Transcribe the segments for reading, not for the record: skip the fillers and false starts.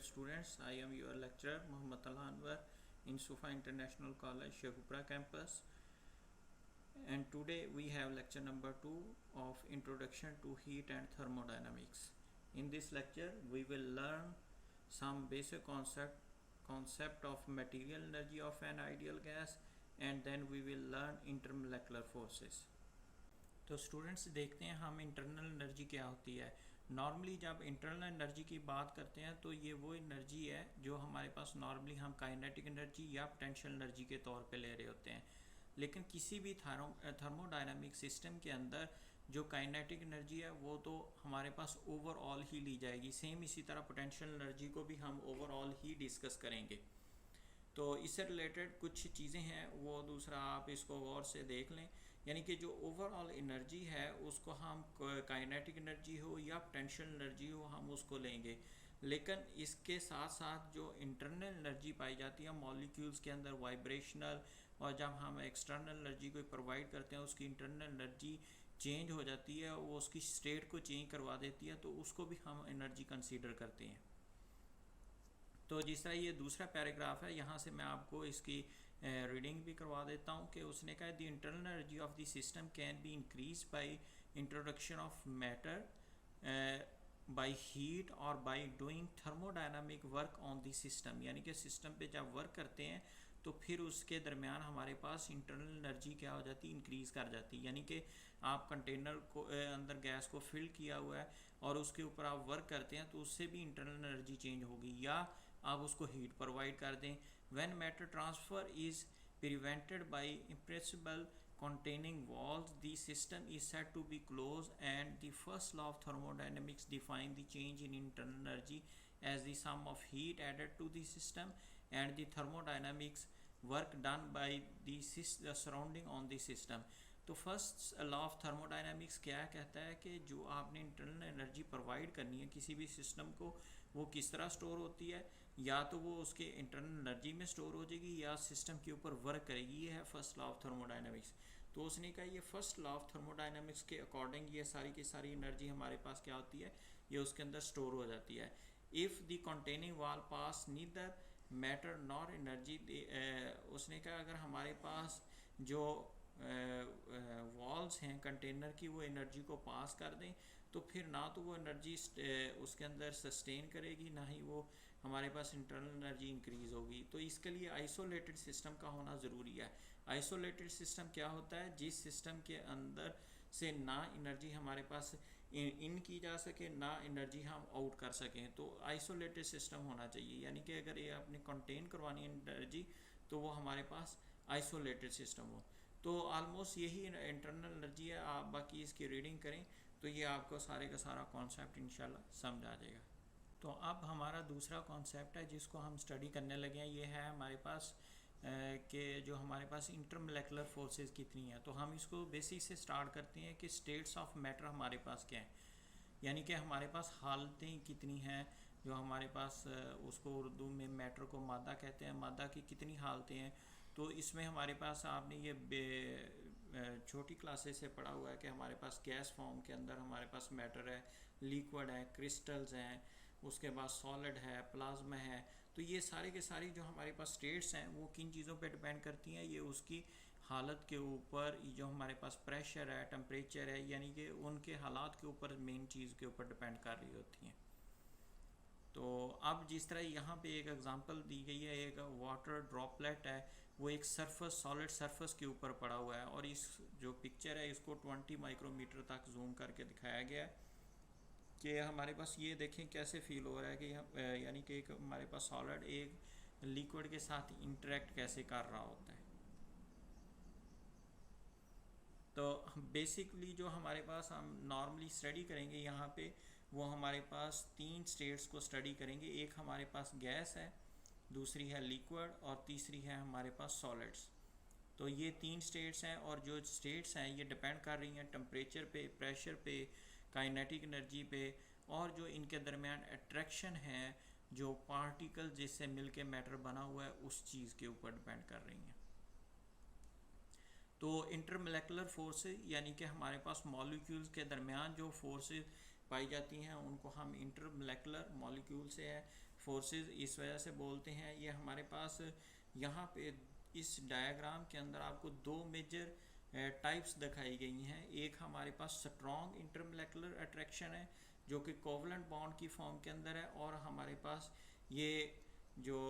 students, I am your lecturer Muhammad Talha Anwar in Sufa International College, Sheikhupura campus, and today we have lecture number 2 of Introduction to Heat and Thermodynamics. In this lecture we will learn some basic concept of material energy of an ideal gas, and then we will learn intermolecular forces. तो students देखते हैं हम internal energy क्या होती है। Normally जब internal energy की बात करते हैं तो ये वो एनर्जी है जो हमारे पास नॉर्मली हम काइनेटिक एनर्जी या पोटेंशियल एनर्जी के तौर पे ले रहे होते हैं। लेकिन किसी भी थर्मोडायनामिक सिस्टम के अंदर जो काइनेटिक एनर्जी है वो तो हमारे पास ओवरऑल ही ली जाएगी। सेम इसी तरह पोटेंशियल एनर्जी को भी हम ओवरऑल ही डिस्कस करेंगे। तो इससे रिलेटेड कुछ चीज़ें हैं वो दूसरा आप इसको गौर से देख लें, यानी कि जो ओवरऑल एनर्जी है उसको हम काइनेटिक एनर्जी हो या पोटेंशियल एनर्जी हो हम उसको लेंगे। लेकिन इसके साथ साथ जो इंटरनल एनर्जी पाई जाती है मॉलिक्यूल्स के अंदर वाइब्रेशनल, और जब हम एक्सटर्नल एनर्जी को प्रोवाइड करते हैं उसकी इंटरनल एनर्जी चेंज हो जाती है, वो उसकी स्टेट को चेंज करवा देती है, तो उसको भी हम एनर्जी कंसीडर करते हैं। तो जिस तरह ये दूसरा पैराग्राफ है यहाँ से मैं आपको इसकी रीडिंग भी करवा देता हूँ कि उसने कहा the internal energy of the system can be increase by introduction of matter by heat और by doing thermodynamic work on the system. यानी कि सिस्टम पे जब वर्क करते हैं तो फिर उसके दरमियान हमारे पास इंटरनल एनर्जी क्या हो जाती है, इंक्रीज कर जाती है। यानी कि आप कंटेनर को अंदर गैस को फिल किया हुआ है और उसके ऊपर आप वर्क करते हैं तो उससे भी इंटरनल एनर्जी चेंज होगी, या आप उसको हीट प्रोवाइड कर दें। When matter transfer is prevented by impressible containing walls, the system is said to be closed, and the first law of thermodynamics defines the change in internal energy as the sum of heat added to the system and the thermodynamics work done by the surrounding on the system. तो first law of thermodynamics क्या कहता है कि जो आपने internal energy provide करनी है किसी भी सिस्टम को, वो किस तरह स्टोर होती है, या तो वो उसके इंटरनल एनर्जी में स्टोर हो जाएगी या सिस्टम के ऊपर वर्क करेगी। ये है फर्स्ट लॉ ऑफ थर्मोडायनामिक्स। तो उसने कहा ये फर्स्ट लॉ ऑफ थर्मोडायनामिक्स के अकॉर्डिंग ये सारी की सारी एनर्जी हमारे पास क्या होती है, ये उसके अंदर स्टोर हो जाती है। If the containing wall pass neither matter nor energy, उसने कहा अगर हमारे पास जो वॉल्स हैं कंटेनर की वो एनर्जी को पास कर दें तो फिर ना तो वो एनर्जी उसके अंदर सस्टेन करेगी, ना ही वो हमारे पास इंटरनल एनर्जी इंक्रीज़ होगी। तो इसके लिए आइसोलेटेड सिस्टम का होना ज़रूरी है। आइसोलेटेड सिस्टम क्या होता है, जिस सिस्टम के अंदर से ना एनर्जी हमारे पास इन की जा सके ना एनर्जी हम आउट कर सकें, तो आइसोलेटेड सिस्टम होना चाहिए। यानी कि अगर ये आपने कंटेन करवानी है एनर्जी तो वो हमारे पास आइसोलेटेड सिस्टम हो। तो ऑलमोस्ट यही इंटरनल एनर्जी है। आप बाकी इसकी रीडिंग करें तो ये आपको सारे का सारा कॉन्सेप्ट इंशाल्लाह समझ आ जाएगा। तो अब हमारा दूसरा कॉन्सेप्ट है जिसको हम स्टडी करने लगे हैं, ये है हमारे पास कि जो हमारे पास इंटरमोलेकुलर फोर्सेस कितनी हैं। तो हम इसको बेसिक से स्टार्ट करते हैं कि स्टेट्स ऑफ मैटर हमारे पास क्या हैं, यानी कि हमारे पास हालतें कितनी हैं। जो हमारे पास उसको उर्दू में मैटर को मादा कहते हैं, मादा की कितनी हालतें हैं। तो इसमें हमारे पास आपने ये छोटी क्लासेस से पढ़ा हुआ है कि हमारे पास गैस फॉर्म के अंदर हमारे पास मैटर है, लिक्विड है, क्रिस्टल्स हैं, उसके बाद सॉलिड है, प्लाज्मा है। तो ये सारे के सारी जो हमारे पास स्टेट्स हैं वो किन चीज़ों पे डिपेंड करती हैं, ये उसकी हालत के ऊपर, जो हमारे पास प्रेशर है, टेम्परेचर है, यानी कि उनके हालात के ऊपर मेन चीज़ के ऊपर डिपेंड कर रही होती हैं। तो अब जिस तरह यहाँ पे एक एग्जांपल दी गई है, एक वाटर ड्रॉपलेट है, वो एक सरफेस सॉलिड सरफेस के ऊपर पड़ा हुआ है, और इस जो पिक्चर है इसको 20 माइक्रोमीटर तक जूम करके दिखाया गया है कि हमारे पास ये देखें कैसे फील हो रहा है कि यानी कि एक हमारे पास सॉलिड एक लिक्विड के साथ इंटरेक्ट कैसे कर रहा होता है। तो बेसिकली जो हमारे पास हम नॉर्मली स्टडी करेंगे यहाँ पे, वो हमारे पास 3 स्टेट्स को स्टडी करेंगे। एक हमारे पास गैस है, दूसरी है लिक्विड, और तीसरी है हमारे पास सॉलिड्स। तो ये 3 स्टेट्स हैं, और जो स्टेट्स हैं ये डिपेंड कर रही हैं टेम्परेचर पे, प्रेशर पे, काइनेटिक एनर्जी पे, और जो इनके दरमियान अट्रैक्शन है जो पार्टिकल जिससे मिलके मैटर बना हुआ है उस चीज़ के ऊपर डिपेंड कर रही हैं। तो इंटरमोलेकुलर फोर्सेस यानी कि हमारे पास मॉलिक्यूल्स के दरमियान जो फोर्सेस पाई जाती हैं उनको हम इंटरमोलेकुलर मॉलिक्यूल से है। फोर्सेस इस वजह से बोलते हैं। ये हमारे पास यहाँ पे इस डायग्राम के अंदर आपको दो मेजर टाइप्स दिखाई गई हैं। एक हमारे पास स्ट्रॉन्ग इंटरमोलेकुलर अट्रैक्शन है जो कि कोवलेंट बॉन्ड की फॉर्म के अंदर है, और हमारे पास ये जो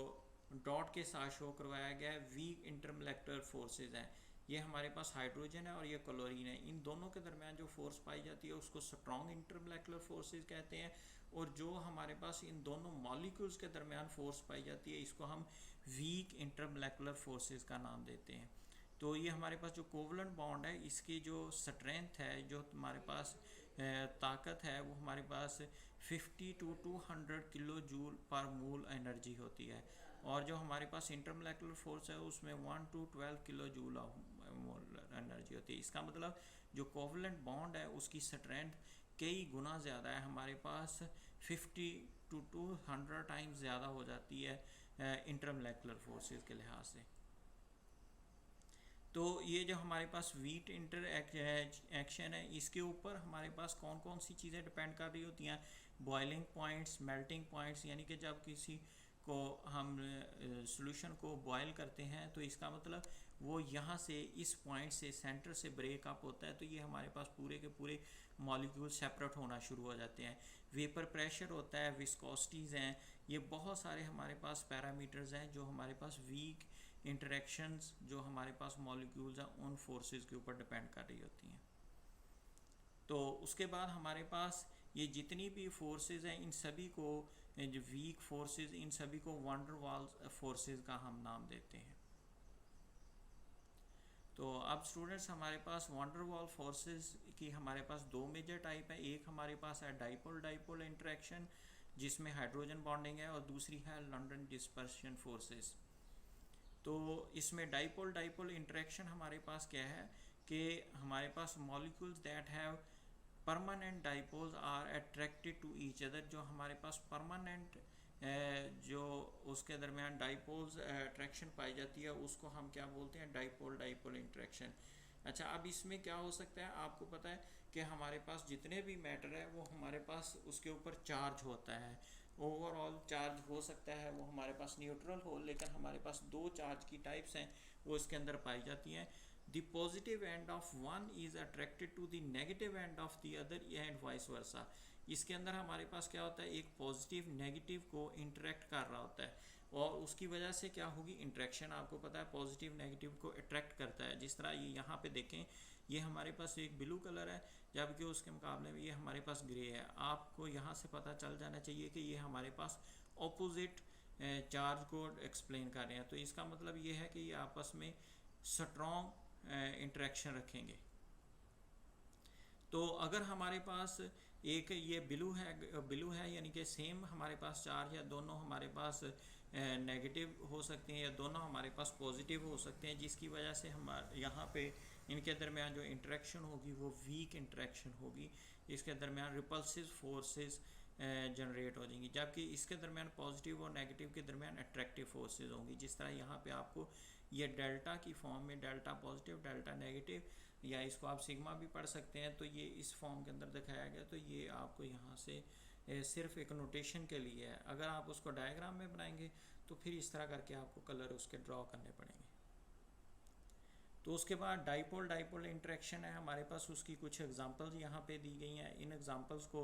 डॉट के साथ शो करवाया गया है वीक इंटरमोलेकुलर फोर्सेस हैं। ये हमारे पास हाइड्रोजन है और ये क्लोरीन है। इन दोनों के दरमियान जो फोर्स पाई जाती है उसको स्ट्रॉन्ग इंटरमोलेकुलर फोर्सेस कहते हैं, और जो हमारे पास इन दोनों मॉलिक्यूल्स के दरमियान फोर्स पाई जाती है इसको हम वीक इंटरमोलेकुलर फोर्सेस का नाम देते हैं। तो ये हमारे पास जो कोवलेंट बॉन्ड है इसकी जो स्ट्रेंथ है, जो हमारे पास ताकत है, वो हमारे पास 50 to 200 किलो जूल पर मोल एनर्जी होती है, और जो हमारे पास इंटरमोलेकुलर फोर्स है उसमें 1 to 12 kilo joule mole energy होती है। इसका मतलब जो कोवलेंट बॉन्ड है उसकी स्ट्रेंथ कई गुना ज़्यादा है, हमारे पास 50 to 200 टाइम्स ज़्यादा हो जाती है इंटरमोलेकुलर फोर्सेस के लिहाज से। तो ये जो हमारे पास वीट इंटर एक्शन है इसके ऊपर हमारे पास कौन कौन सी चीज़ें डिपेंड कर रही होती हैं। बॉइलिंग पॉइंट्स, मेल्टिंग पॉइंट्स, यानी कि जब किसी को हम सॉल्यूशन को बॉयल करते हैं तो इसका मतलब वो यहाँ से इस पॉइंट से सेंटर से ब्रेक अप होता है, तो ये हमारे पास पूरे के पूरे मॉलिक्यूल सेपरेट होना शुरू हो जाते हैं। वेपर प्रेशर होता है, विस्कोसिटीज़ हैं, ये बहुत सारे हमारे पास पैरामीटर्स हैं जो हमारे पास वीक इंटरेक्शंस जो हमारे पास मॉलिक्यूल्स हैं उन फोर्सेस के ऊपर डिपेंड कर रही होती हैं। तो उसके बाद हमारे पास ये जितनी भी फोर्सेस हैं इन सभी को, जो वीक फोर्सेस, इन सभी को वंडर वॉल फोर्सेस का हम नाम देते हैं। तो अब स्टूडेंट्स हमारे पास वंडर वॉल फोर्सेस की हमारे पास दो मेजर टाइप है। एक हमारे पास है डाइपोल डाइपोल इंटरेक्शन जिसमें हाइड्रोजन बॉन्डिंग है, और दूसरी है लंडन डिस्पर्शन फोर्सेस। तो इसमें डाइपोल डाइपोल इंटरेक्शन हमारे पास क्या है कि हमारे पास molecules that have permanent dipoles are attracted to each other. जो हमारे पास परमानेंट जो उसके दरमियान डाइपोल्स अट्रैक्शन पाई जाती है उसको हम क्या बोलते हैं, डाइपोल डाइपोल इंटरेक्शन। अच्छा, अब इसमें क्या हो सकता है, आपको पता है कि हमारे पास जितने भी मैटर है वो हमारे पास उसके ऊपर चार्ज होता है, ओवरऑल चार्ज हो सकता है वो हमारे पास न्यूट्रल हो, लेकिन हमारे पास दो चार्ज की टाइप्स हैं वो इसके अंदर पाई जाती हैं। The positive end of one is attracted to the negative end of the other and vice versa. इसके अंदर हमारे पास क्या होता है, एक पॉजिटिव नेगेटिव को इंटरेक्ट कर रहा होता है, और उसकी वजह से क्या होगी, इंट्रैक्शन आपको पता है पॉजिटिव नेगेटिव को अट्रैक्ट करता है। जिस तरह ये यहाँ पे देखें, ये हमारे पास एक ब्लू कलर है जबकि उसके मुकाबले में ये हमारे पास ग्रे है। आपको यहाँ से पता चल जाना चाहिए कि ये हमारे पास ऑपोजिट चार्ज को एक्सप्लेन कर रहे हैं। तो इसका मतलब ये है कि ये आपस में स्ट्रॉन्ग इंटरेक्शन रखेंगे। तो अगर हमारे पास एक ये ब्लू है यानी कि सेम हमारे पास चार्ज है, दोनों हमारे पास नेगेटिव हो सकते हैं या दोनों हमारे पास पॉजिटिव हो सकते हैं, जिसकी वजह से हमारे यहाँ पे इनके दरमियान जो इंटरेक्शन होगी वो वीक इंटरेक्शन होगी। इसके दरमियान रिपल्सिव फोर्सेस जनरेट हो जाएंगी, जबकि इसके दरमियान पॉजिटिव और नेगेटिव के दरमियान अट्रैक्टिव फोर्सेस होंगी। जिस तरह यहाँ पे आपको ये डेल्टा की फॉर्म में, डेल्टा पॉजिटिव डेल्टा नेगेटिव, या इसको आप सिग्मा भी पढ़ सकते हैं, तो ये इस फॉर्म के अंदर दिखाया गया। तो ये आपको यहाँ से सिर्फ एक नोटेशन के लिए है, अगर आप उसको डायग्राम में बनाएंगे तो फिर इस तरह करके आपको कलर उसके ड्रॉ करने पड़ेंगे। तो उसके बाद डाइपोल डाइपोल इंटरेक्शन है हमारे पास, उसकी कुछ एग्जांपल्स यहाँ पे दी गई हैं। इन एग्जांपल्स को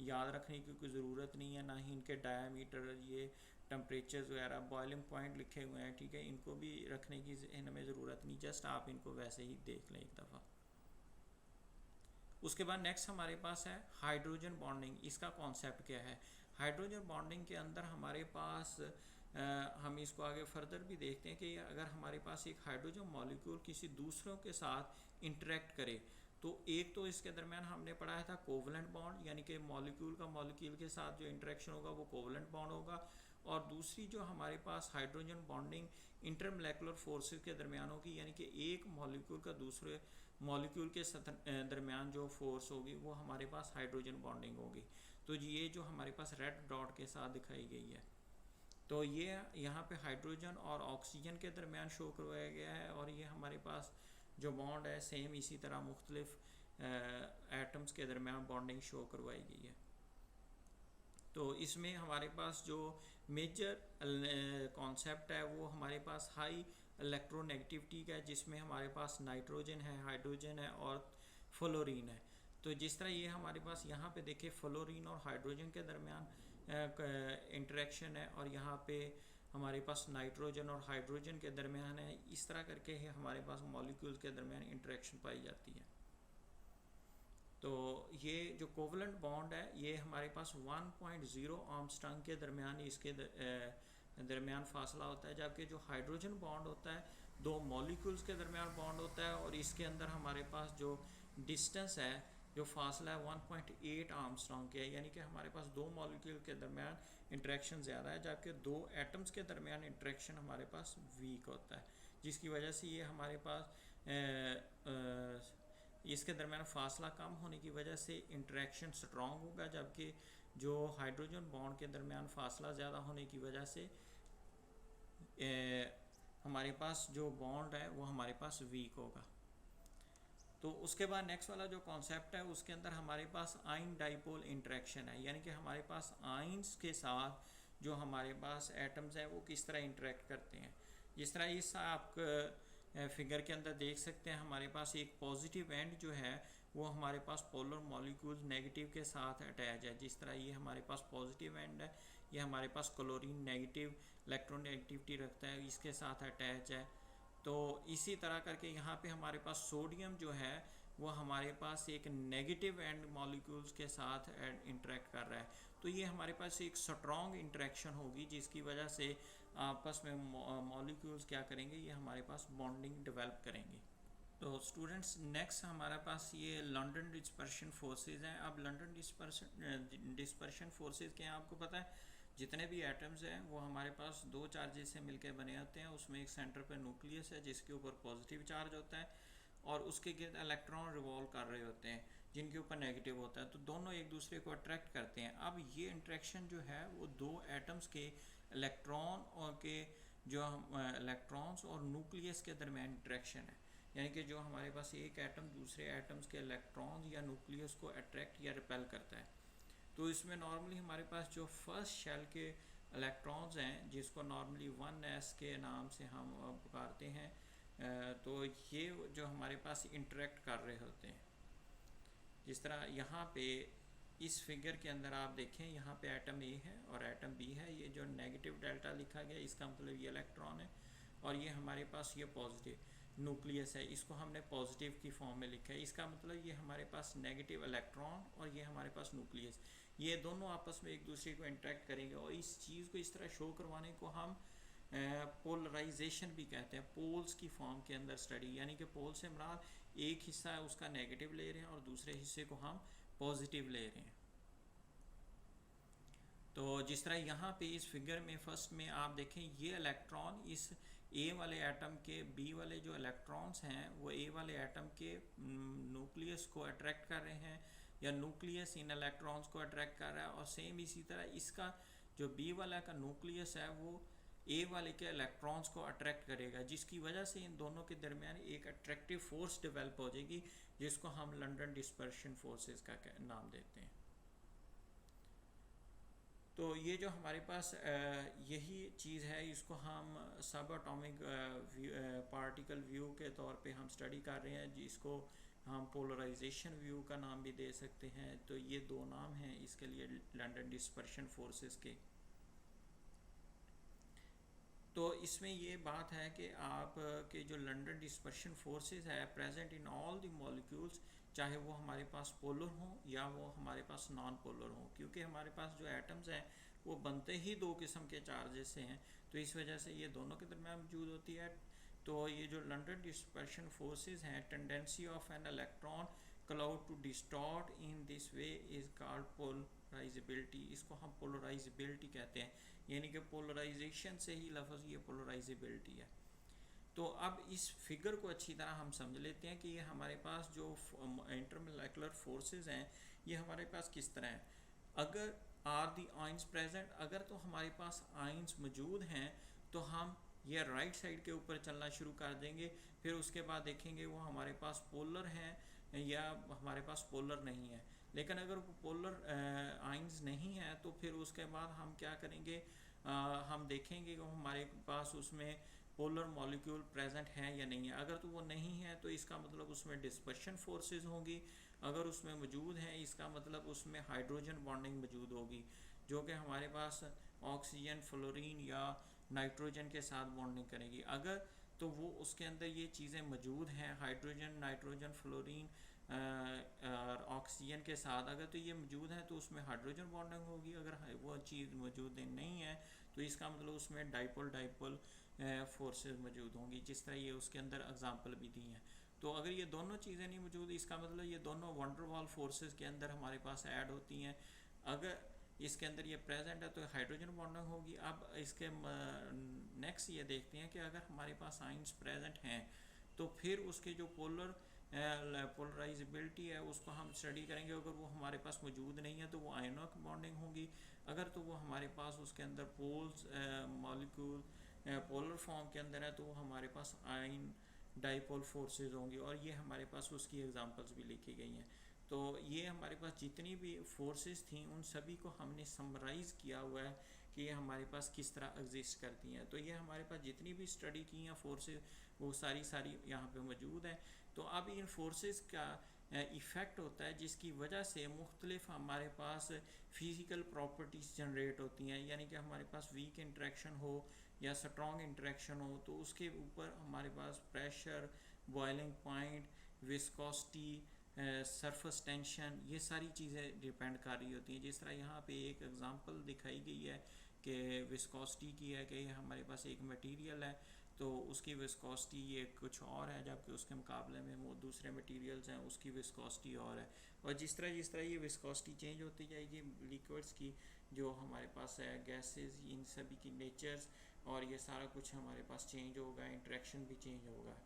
याद रखने की कोई ज़रूरत नहीं है, ना ही इनके डायमीटर, ये टेम्परेचर्स वगैरह, बॉइलिंग पॉइंट लिखे हुए हैं, ठीक है, इनको भी रखने की इनमें ज़रूरत नहीं, जस्ट आप इनको वैसे ही देख लें एक दफ़ा। उसके बाद नेक्स्ट हमारे पास है हाइड्रोजन बॉन्डिंग। इसका कॉन्सेप्ट क्या है, हाइड्रोजन बॉन्डिंग के अंदर हमारे पास हम इसको आगे फर्दर भी देखते हैं कि अगर हमारे पास एक हाइड्रोजन मॉलिक्यूल किसी दूसरों के साथ इंटरेक्ट करे, तो एक तो इसके दरमियान हमने पढ़ाया था कोवलेंट बॉन्ड, यानी कि मॉलिक्यूल का मॉलिक्यूल के साथ जो इंटरेक्शन होगा वो कोवलेंट बॉन्ड होगा, और दूसरी जो हमारे पास हाइड्रोजन बॉन्डिंग इंटरमोलेकुलर फोर्सेस के दरमियान होगी, यानी कि एक मॉलिक्यूल का दूसरे मॉलिक्यूल के दरमियान जो फोर्स होगी वो हमारे पास हाइड्रोजन बॉन्डिंग होगी। तो ये जो हमारे पास रेड डॉट के साथ दिखाई गई है, तो ये यहाँ पे हाइड्रोजन और ऑक्सीजन के दरमियान शो करवाया गया है, और ये हमारे पास जो बॉन्ड है सेम इसी तरह मुख्तलिफ एटम्स के दरमियान बॉन्डिंग शो करवाई गई है। तो इसमें हमारे पास जो मेजर कॉन्सेप्ट है वो हमारे पास हाई इलेक्ट्रोनेगेटिविटी का है, जिसमें हमारे पास नाइट्रोजन है, हाइड्रोजन है और फ्लोरीन है। तो जिस तरह ये हमारे पास यहाँ पे देखिए फ्लोरीन और हाइड्रोजन के दरमियान इंटरेक्शन है, और यहाँ पे हमारे पास नाइट्रोजन और हाइड्रोजन के दरमियान है। इस तरह करके ही हमारे पास मॉलिक्यूल्स के दरमियान इंटरेक्शन पाई जाती है। तो ये जो कोवलेंट बॉन्ड है ये हमारे पास 1.0 आर्मस्ट्रांग के दरमियान इसके दरमियान फासला होता है, जबकि जो हाइड्रोजन बॉन्ड होता है दो मॉलिक्यूल्स के दरमियान बॉन्ड होता है, और इसके अंदर हमारे पास जो डिस्टेंस है, जो फासला है 1.8 आर्मस्ट्रांग के है, यानी कि हमारे पास दो मॉलिक्यूल के दरमियान इंटरेक्शन ज़्यादा है, जबकि दो एटम्स के दरमियान इंटरेक्शन हमारे पास वीक होता है, जिसकी वजह से ये हमारे पास इसके दरमियान फासला कम होने की वजह से इंटरेक्शन स्ट्रॉन्ग होगा, जबकि जो हाइड्रोजन बॉन्ड के दरमियान फासला ज़्यादा होने की वजह से हमारे पास जो बॉन्ड है वो हमारे पास वीक होगा। तो उसके बाद नेक्स्ट वाला जो कॉन्सेप्ट है उसके अंदर हमारे पास आयन डाइपोल इंटरेक्शन है, यानी कि हमारे पास आयन्स के साथ जो हमारे पास एटम्स हैं वो किस तरह इंटरेक्ट करते हैं। जिस तरह इस आप फिगर के अंदर देख सकते हैं, हमारे पास एक पॉजिटिव एंड जो है वो हमारे पास पोलर मॉलिक्यूल्स नेगेटिव के साथ अटैच है। जिस तरह ये हमारे पास पॉजिटिव एंड है, ये हमारे पास क्लोरीन नेगेटिव इलेक्ट्रोनेगेटिविटी रखता है, इसके साथ अटैच है। तो इसी तरह करके यहाँ पे हमारे पास सोडियम जो है वो हमारे पास एक नेगेटिव एंड मॉलिक्यूल्स के साथ इंटरेक्ट कर रहा है। तो ये हमारे पास एक स्ट्रॉन्ग इंटरेक्शन होगी, जिसकी वजह से आपस में मॉलिक्यूल्स क्या करेंगे, ये हमारे पास बॉन्डिंग डेवलप करेंगे। तो स्टूडेंट्स नेक्स्ट हमारे पास ये लंडन डिस्पर्शन फोर्सेस हैं। अब लंडन डिस्पर्शन फोर्सेस क्या हैं आपको पता है, जितने भी एटम्स हैं वो हमारे पास दो चार्जेस से मिलकर बने होते हैं। उसमें एक सेंटर पे न्यूक्लियस है जिसके ऊपर पॉजिटिव चार्ज होता है, और उसके गिर्द इलेक्ट्रॉन रिवॉल्व कर रहे होते हैं जिनके ऊपर नेगेटिव होता है। तो दोनों एक दूसरे को अट्रैक्ट करते हैं। अब ये इंट्रैक्शन जो है वो दो एटम्स के इलेक्ट्रॉन और के जो इलेक्ट्रॉन्स और न्यूक्लियस के दरमियान इंट्रैक्शन है, यानी कि जो हमारे पास एक एटम दूसरे एटम्स के इलेक्ट्रॉन्स या न्यूक्लियस को अट्रैक्ट या रिपेल करता है। तो इसमें नॉर्मली हमारे पास जो फर्स्ट शेल के इलेक्ट्रॉन्स हैं, जिसको नॉर्मली 1s के नाम से हम पुकारते हैं, तो ये जो हमारे पास इंटरेक्ट कर रहे होते हैं। जिस तरह यहाँ पे इस फिगर के अंदर आप देखें, यहाँ पे एटम ए है और एटम बी है। ये जो नेगेटिव डेल्टा लिखा गया इसका मतलब ये इलेक्ट्रॉन है, और ये हमारे पास ये पॉजिटिव न्यूक्लियस है, इसको हमने पॉजिटिव की फॉर्म में लिखा है। इसका मतलब ये हमारे पास नेगेटिव इलेक्ट्रॉन और ये हमारे पास न्यूक्लियस, ये दोनों आपस में एक दूसरे को इंटरेक्ट करेंगे। और इस चीज़ को इस तरह शो करवाने को हम पोलराइजेशन भी कहते हैं, पोल्स की फॉर्म के अंदर स्टडी, यानी कि पोल से मुराद एक हिस्सा है उसका नेगेटिव ले रहे हैं और दूसरे हिस्से को हम पॉजिटिव ले रहे हैं। तो जिस तरह यहाँ पे इस फिगर में फर्स्ट में आप देखें, ये इलेक्ट्रॉन इस ए वाले एटम के बी वाले जो इलेक्ट्रॉन्स हैं वो ए वाले एटम के न्यूक्लियस को अट्रैक्ट कर रहे हैं, या न्यूक्लियस इन इलेक्ट्रॉन्स को अट्रैक्ट कर रहा है। और सेम इसी तरह इसका जो बी वाला का न्यूक्लियस है वो ए वाले के इलेक्ट्रॉन्स को अट्रैक्ट करेगा, जिसकी वजह से इन दोनों के दरमियान एक अट्रैक्टिव फोर्स डेवलप हो जाएगी, जिसको हम लंडन डिस्पर्शन फोर्सेस का नाम देते हैं। तो ये जो हमारे पास यही चीज़ है, इसको हम सब एटॉमिक पार्टिकल व्यू के तौर पे हम स्टडी कर रहे हैं, जिसको हम पोलराइजेशन व्यू का नाम भी दे सकते हैं। तो ये दो नाम हैं इसके लिए लंडन डिस्पर्शन फोर्सेस के। तो इसमें ये बात है कि आप के जो लंडन डिस्पर्शन फोर्सेस है present in all the molecules, चाहे वो हमारे पास पोलर हों या वो हमारे पास नॉन पोलर हों, क्योंकि हमारे पास जो एटम्स हैं वो बनते ही दो किस्म के चार्जेस से हैं, तो इस वजह से ये दोनों के दरमियान मौजूद होती है। तो ये जो लंडन डिस्पर्शन फोर्सेस हैं, tendency of an electron cloud to distort in this way is called polarizability. इसको हम पोलराइजेबिलिटी कहते हैं, यानी कि पोलराइजेशन से ही लफ्ज़ ये पोलराइजेबिलिटी है। तो अब इस फिगर को अच्छी तरह हम समझ लेते हैं कि ये हमारे पास जो इंटरमोलेकुलर फोर्सेस हैं ये हमारे पास किस तरह हैं। अगर आर दी आइंस प्रेजेंट, अगर तो हमारे पास आइंस मौजूद हैं तो हम ये राइट साइड के ऊपर चलना शुरू कर देंगे, फिर उसके बाद देखेंगे वो हमारे पास पोलर हैं या हमारे पास पोलर नहीं है। लेकिन अगर वो पोलर आइंस नहीं है तो फिर उसके बाद हम क्या करेंगे, हम देखेंगे कि हमारे पास उसमें पोलर मॉलिक्यूल प्रेजेंट है या नहीं है। अगर तो वो नहीं है तो इसका मतलब उसमें डिस्पर्शन फोर्सेस होंगी, अगर उसमें मौजूद है इसका मतलब उसमें हाइड्रोजन बॉन्डिंग मौजूद होगी, जो कि हमारे पास ऑक्सीजन, फ्लोरीन या नाइट्रोजन के साथ बॉन्डिंग करेगी। अगर तो वो उसके अंदर ये चीज़ें मौजूद हैं, हाइड्रोजन, नाइट्रोजन, फ्लोरीन और ऑक्सीजन के साथ, अगर तो ये मौजूद है तो उसमें हाइड्रोजन बॉन्डिंग होगी। अगर वो चीज़ मौजूद नहीं है तो इसका मतलब उसमें डाइपोल डाइपोल फोर्सेस मौजूद होंगी, जिस तरह ये उसके अंदर एग्जांपल भी दी हैं। तो अगर ये दोनों चीज़ें नहीं मौजूद, इसका मतलब ये दोनों वंडरवॉल फोर्सेस के अंदर हमारे पास ऐड होती हैं। अगर इसके अंदर ये प्रेजेंट है तो हाइड्रोजन बॉन्डिंग होगी। अब इसके नेक्स्ट ये देखते हैं कि अगर हमारे पास आइंस प्रेजेंट हैं तो फिर उसके जो पोलराइजेबिलिटी है उसको हम स्टडी करेंगे। अगर वो हमारे पास मौजूद नहीं है तो वो आयनिक बॉन्डिंग होगी। अगर तो वो हमारे पास उसके अंदर पोल्स मॉलिक्यूल पोलर फॉर्म के अंदर है तो वो हमारे पास आयन डाइपोल फोर्सेस होंगी, और ये हमारे पास उसकी एग्जांपल्स भी लिखी गई हैं। तो ये हमारे पास जितनी भी फोर्सेस थी उन सभी को हमने समराइज़ किया हुआ है कि ये हमारे पास किस तरह एग्जिस्ट करती हैं। तो ये हमारे पास जितनी भी स्टडी की हैं फोर्सेस वो सारी यहाँ पे मौजूद हैं। तो अब इन फोर्सेस का इफ़ेक्ट होता है जिसकी वजह से मुख्तलिफ हमारे पास फ़िज़िकल प्रॉपर्टीज़ जनरेट होती हैं। यानी कि हमारे पास वीक इंटरेक्शन हो या स्ट्रॉन्ग इंटरेक्शन हो तो उसके ऊपर हमारे पास pressure, boiling point, viscosity, surface tension, ये सारी चीज़ें डिपेंड कर रही होती हैं। जिस तरह यहाँ पे एक एग्जांपल दिखाई गई है कि विस्कोसिटी की है कि हमारे पास एक मटेरियल है तो उसकी विस्कोसिटी ये कुछ और है, जबकि उसके मुकाबले में वो दूसरे मटेरियल्स हैं उसकी विस्कोसिटी और है। और जिस तरह ये विस्कोसिटी चेंज होती जाएगी लिक्विड्स की, जो हमारे पास है गैसेस, इन सभी की नेचर्स और ये सारा कुछ हमारे पास चेंज होगा, इंटरेक्शन भी चेंज होगा।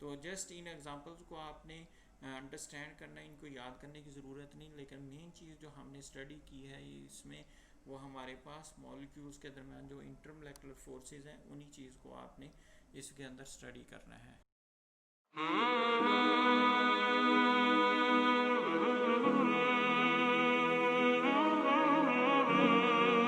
तो जस्ट इन एग्जांपल्स को आपने अंडरस्टैंड करना, इनको याद करने की ज़रूरत नहीं, लेकिन मेन चीज़ जो हमने स्टडी की है इसमें वो हमारे पास मॉलिक्यूल्स के दरमियान जो इंटरमोलेकुलर फोर्सेस हैं उन्हीं चीज़ को आपने इसके अंदर स्टडी करना है।